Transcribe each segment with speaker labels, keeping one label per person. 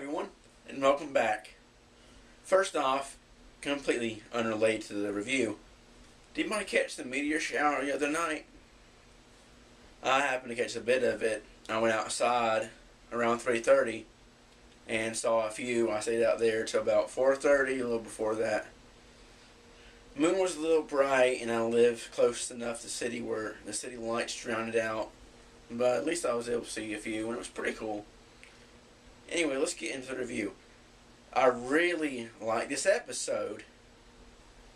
Speaker 1: everyone, and welcome back. First off, completely unrelated to the review, did anybody catch the meteor shower the other night? I happened to catch a bit of it. I went outside around 3:30 and saw a few. I stayed out there till about 4:30, a little before that. The moon was a little bright, and I live close enough to the city where the city lights drowned it out. But at least I was able to see a few, and it was pretty cool. Anyway, let's get into the review. I really like this episode,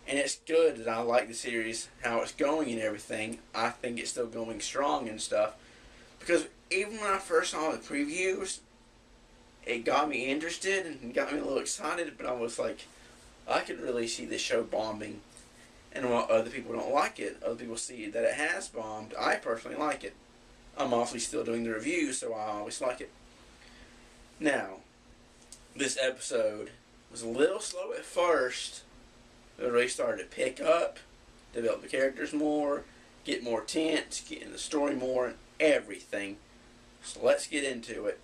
Speaker 1: and it's good that I like the series, how it's going and everything. I think it's still going strong and stuff, because even when I first saw the previews, it got me interested and got me a little excited, but I was like, I could really see this show bombing. And while other people don't like it, other people see that it has bombed, I personally like it. I'm obviously still doing the review, so I always like it. Now, this episode was a little slow at first. It really started to pick up, develop the characters more, get more tense, get in the story more, and everything. So let's get into it.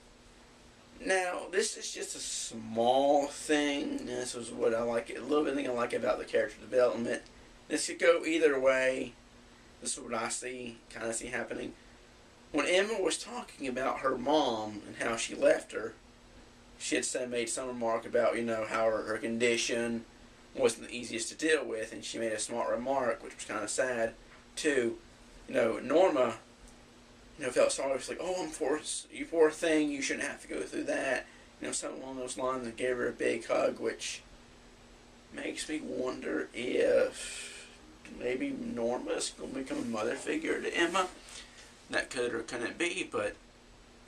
Speaker 1: Now, this is just a small thing. This is what I like. A little bit of thing I like about the character development. This could go either way. This is what I kind of see happening. When Emma was talking about her mom and how she left her, she had made some remark about, how her condition wasn't the easiest to deal with, and she made a smart remark, which was kind of sad, too. Norma, felt sorry. She was like, oh, you poor thing, you shouldn't have to go through that. Something along those lines, and gave her a big hug, which makes me wonder if maybe Norma's going to become a mother figure to Emma. That could or couldn't be, but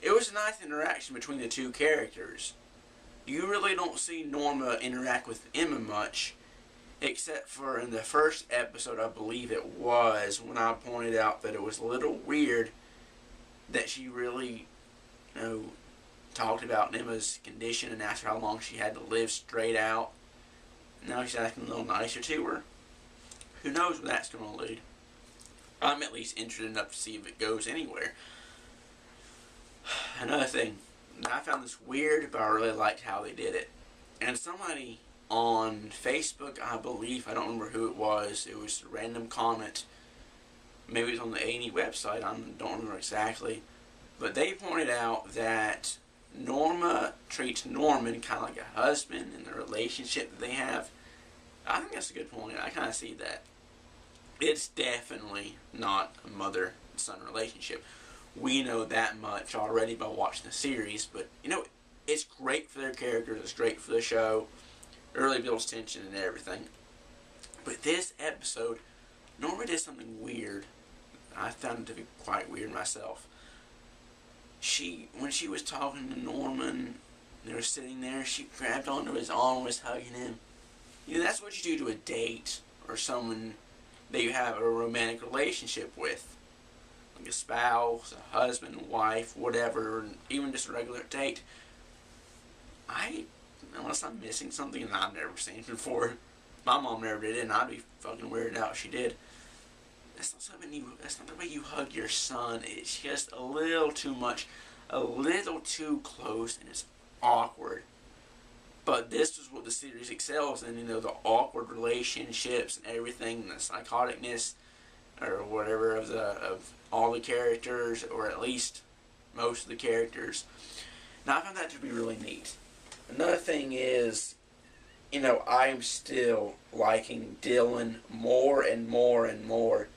Speaker 1: it was a nice interaction between the two characters. You really don't see Norma interact with Emma much, except for in the first episode, I believe it was, when I pointed out that it was a little weird that she really, talked about Emma's condition and asked her how long she had to live straight out. Now she's acting a little nicer to her. Who knows where that's going to lead? I'm at least interested enough to see if it goes anywhere. Another thing, I found this weird, but I really liked how they did it. And somebody on Facebook, I believe, I don't remember who it was a random comment. Maybe it was on the A&E website, I don't remember exactly. But they pointed out that Norma treats Norman kind of like a husband in the relationship that they have. I think that's a good point. I kind of see that. It's definitely not a mother-son relationship. We know that much already by watching the series, but, it's great for their characters, it's great for the show. It really builds tension and everything. But this episode, Norma did something weird. I found it to be quite weird myself. When she was talking to Norman, they were sitting there, she grabbed onto his arm and was hugging him. That's what you do to a date or someone that you have a romantic relationship with. Like a spouse, a husband, wife, whatever, even just a regular date. Unless I'm missing something that I've never seen before. My mom never did it, and I'd be fucking weirded out if she did. That's not the way you hug your son. It's just a little too much, a little too close, and it's awkward. But this is what the series excels in, the awkward relationships and everything, the psychoticness or whatever of all the characters, or at least most of the characters. Now, I found that to be really neat. Another thing is, I'm still liking Dylan more and more and more.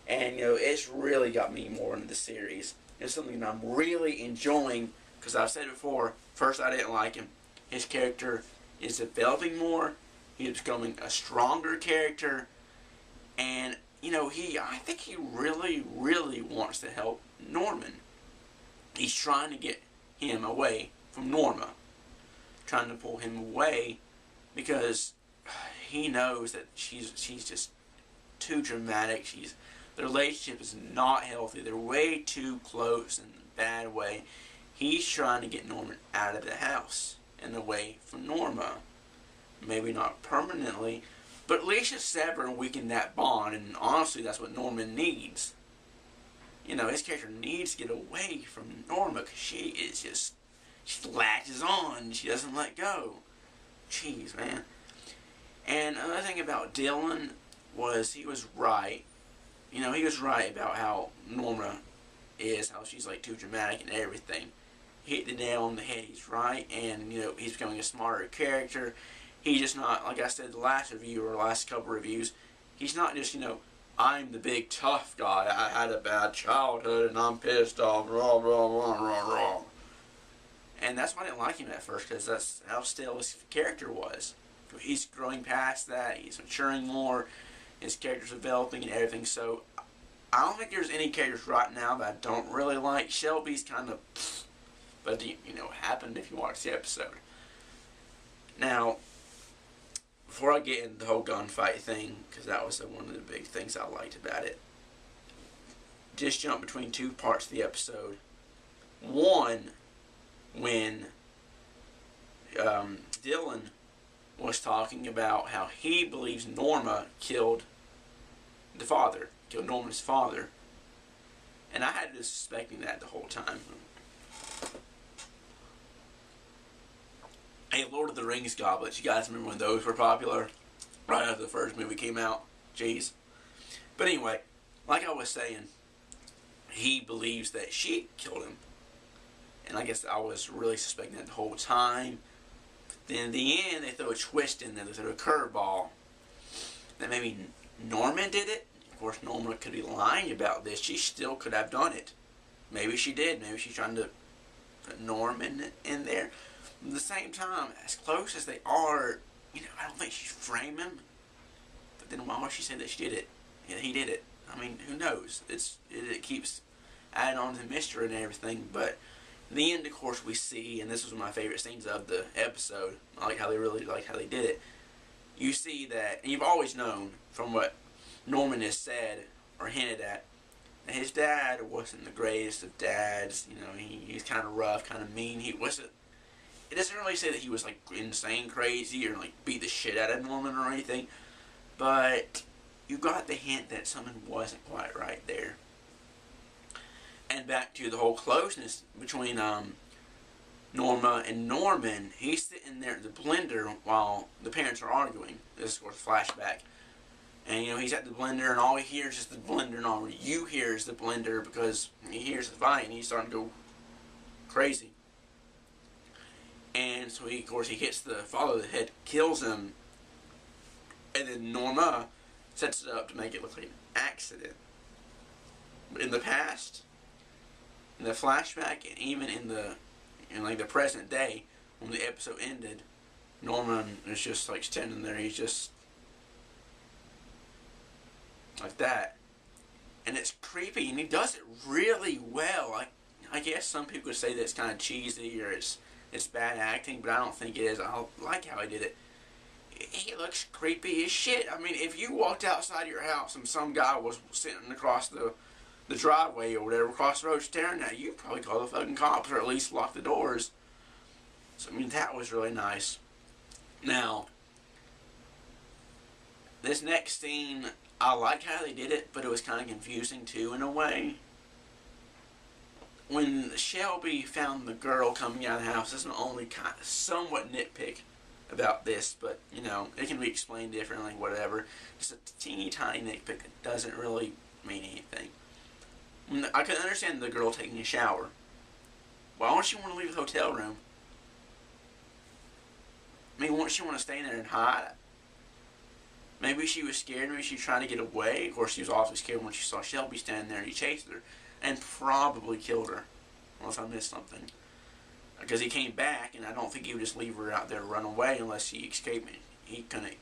Speaker 1: And, it's really got me more into the series. It's something that I'm really enjoying, because I've said before, first I didn't like him. His character is developing more. He's becoming a stronger character. And, I think he really, really wants to help Norman. He's trying to get him away from Norma. Trying to pull him away because he knows that she's just too dramatic. The relationship is not healthy. They're way too close in a bad way. He's trying to get Norman out of the house and away from Norma. Maybe not permanently, but at least just sever and weaken that bond. And honestly, that's what Norman needs. His character needs to get away from Norma because she is just she latches on. She doesn't let go. Jeez, man. And another thing about Dylan was he was right. You know, he was right about how Norma is, how she's like too dramatic and everything. He hit the nail on the head. He's right, and you know he's becoming a smarter character. He's just not, like I said the last review or last couple reviews, he's not just, you know, I'm the big tough guy. I had a bad childhood and I'm pissed off. Rah, rah, rah, rah, rah. And that's why I didn't like him at first, because that's how stale his character was. He's growing past that. He's maturing more. His character's developing and everything. So I don't think there's any characters right now that I don't really like. Shelby's kind of, but you know, it happened if you watch the episode. Now, before I get into the whole gunfight thing, because that was one of the big things I liked about it, just jump between two parts of the episode. One, when Dylan was talking about how he believes Norma killed Norma's father. And I had been suspecting that the whole time. Hey, Lord of the Rings goblets, you guys remember when those were popular? Right after the first movie came out. Jeez. But anyway, like I was saying, he believes that she killed him. And I guess I was really suspecting that the whole time. Then in the end, they throw a twist in there. They throw a curveball. That maybe Norman did it. Of course, Norma could be lying about this. She still could have done it. Maybe she did. Maybe she's trying to put Norman in there. But at the same time, as close as they are, you know, I don't think she'd frame him. But then why would she say that she did it? Yeah, he did it. I mean, who knows? It keeps adding on to the mystery and everything. But in the end, of course, we see, and this was one of my favorite scenes of the episode. I like how they really like how they did it. You see that, and you've always known from what Norman has said or hinted at, that his dad wasn't the greatest of dads. You know, he's kind of rough, kind of mean. He wasn't. It doesn't really say that he was like insane, crazy, or like beat the shit out of Norman or anything. But you got the hint that something wasn't quite right there. And back to the whole closeness between Norma and Norman. He's sitting there at the blender while the parents are arguing. This is, of course, a flashback. And, you know, he's at the blender, and all he hears is the blender, and all you hear is the blender, because he hears the fight, and he's starting to go crazy. And so, of course, he hits the father of the head, kills him, and then Norma sets it up to make it look like an accident. But in the past, in the flashback, and even in like the present day, when the episode ended, Norman is just like standing there. He's just like that, and it's creepy, and he does it really well. I guess some people would say that it's kind of cheesy or it's bad acting, but I don't think it is. I like how he did it. He looks creepy as shit. I mean, if you walked outside your house and some guy was sitting across the driveway or whatever, across the road staring at you, you'd probably call the fucking cops or at least lock the doors. So, I mean, that was really nice. Now, this next scene, I like how they did it, but it was kind of confusing too in a way. When Shelby found the girl coming out of the house, there's an only kind of somewhat nitpick about this, but, you know, it can be explained differently, whatever. Just a teeny tiny nitpick that doesn't really mean anything. I can understand the girl taking a shower. Why don't she want to leave the hotel room? I mean, won't she want to stay in there and hide? Maybe she was scared. Maybe she was trying to get away. Of course, she was awfully scared when she saw Shelby standing there, and he chased her and probably killed her, unless I missed something. Because he came back, and I don't think he would just leave her out there to run away unless she escaped. He couldn't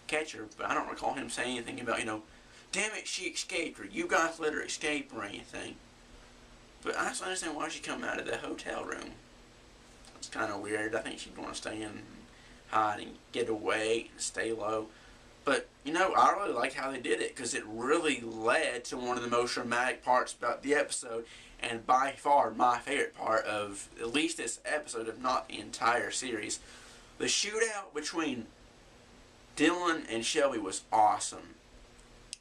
Speaker 1: catch her, but I don't recall him saying anything about, you know, damn it, she escaped, or you guys let her escape, or anything. But I just don't understand why she come out of the hotel room. It's kind of weird. I think she'd want to stay in, hide, and get away, and stay low. But, you know, I really like how they did it, because it really led to one of the most dramatic parts about the episode, and by far my favorite part of at least this episode, if not the entire series. The shootout between Dylan and Shelby was awesome.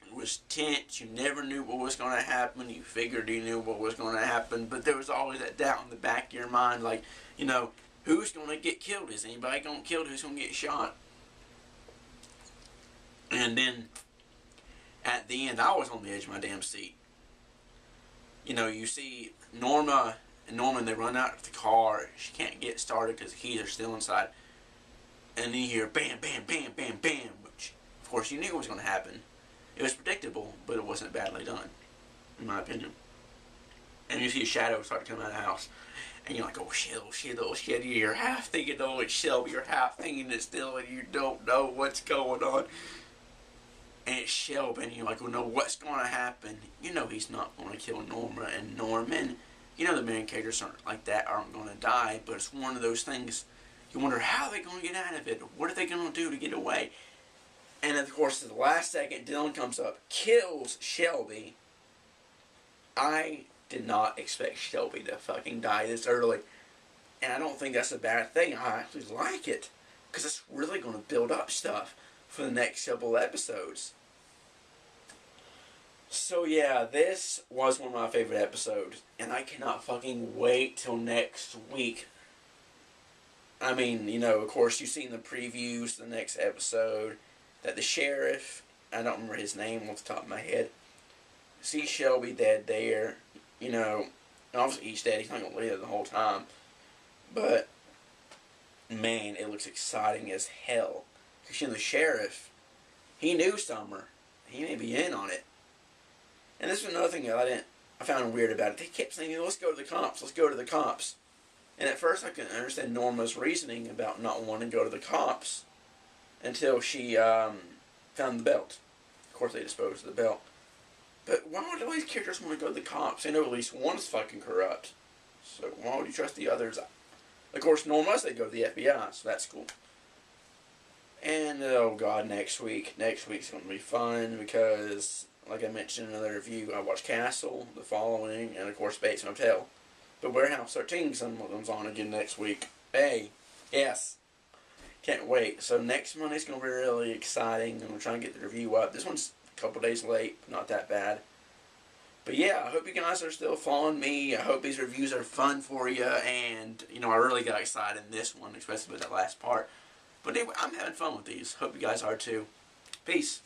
Speaker 1: It was tense. You never knew what was going to happen. You figured you knew what was going to happen, but there was always that doubt in the back of your mind, like, you know, who's going to get killed? Is anybody going to get killed? Who's going to get shot? And then, at the end, I was on the edge of my damn seat. You know, you see Norma and Norman, they run out of the car. She can't get started because the keys are still inside. And then you hear bam, bam, bam, bam, bam, which, of course, you knew it was going to happen. It was predictable, but it wasn't badly done, in my opinion. And you see a shadow start to come out of the house. And you're like, oh shit, oh shit, oh shit. You're half thinking, oh, it's Shelby. You're half thinking it's still, and you don't know what's going on. And it's Shelby, and you're like, well, no, what's going to happen? You know he's not going to kill Norma and Norman. You know the main characters aren't like that, aren't going to die, but it's one of those things, you wonder how they're going to get out of it. What are they going to do to get away? And of course, at the last second, Dylan comes up, kills Shelby. I did not expect Shelby to fucking die this early. And I don't think that's a bad thing. I actually like it. Because it's really going to build up stuff for the next couple episodes. So yeah, this was one of my favorite episodes. And I cannot fucking wait till next week. I mean, you know, of course, you've seen the previews, the next episode. That the sheriff, I don't remember his name off the top of my head, see Shelby dead there. You know, obviously he's dead. He's not going to live the whole time. But, man, it looks exciting as hell. Because, you know, the sheriff, he knew Summer. He may be in on it. And this is another thing that I found weird about it. They kept saying, let's go to the cops, let's go to the cops. And at first I couldn't understand Norma's reasoning about not wanting to go to the cops. Until she found the belt. Of course they disposed of the belt. But why would all these characters want to go to the cops? They know at least one's fucking corrupt. So why would you trust the others? Of course, Norma said go to the FBI, so that's cool. And, oh god, next week. Next week's going to be fun because, like I mentioned in another review, I watched Castle, The Following, and of course Bates Motel. But Warehouse 13 comes on again next week. Hey, yes. Can't wait. So next Monday's going to be really exciting. I'm going to try and get the review up. This one's a couple days late. Not that bad. But yeah, I hope you guys are still following me. I hope these reviews are fun for you. And, you know, I really got excited in this one, especially with that last part. But anyway, I'm having fun with these. Hope you guys are too. Peace.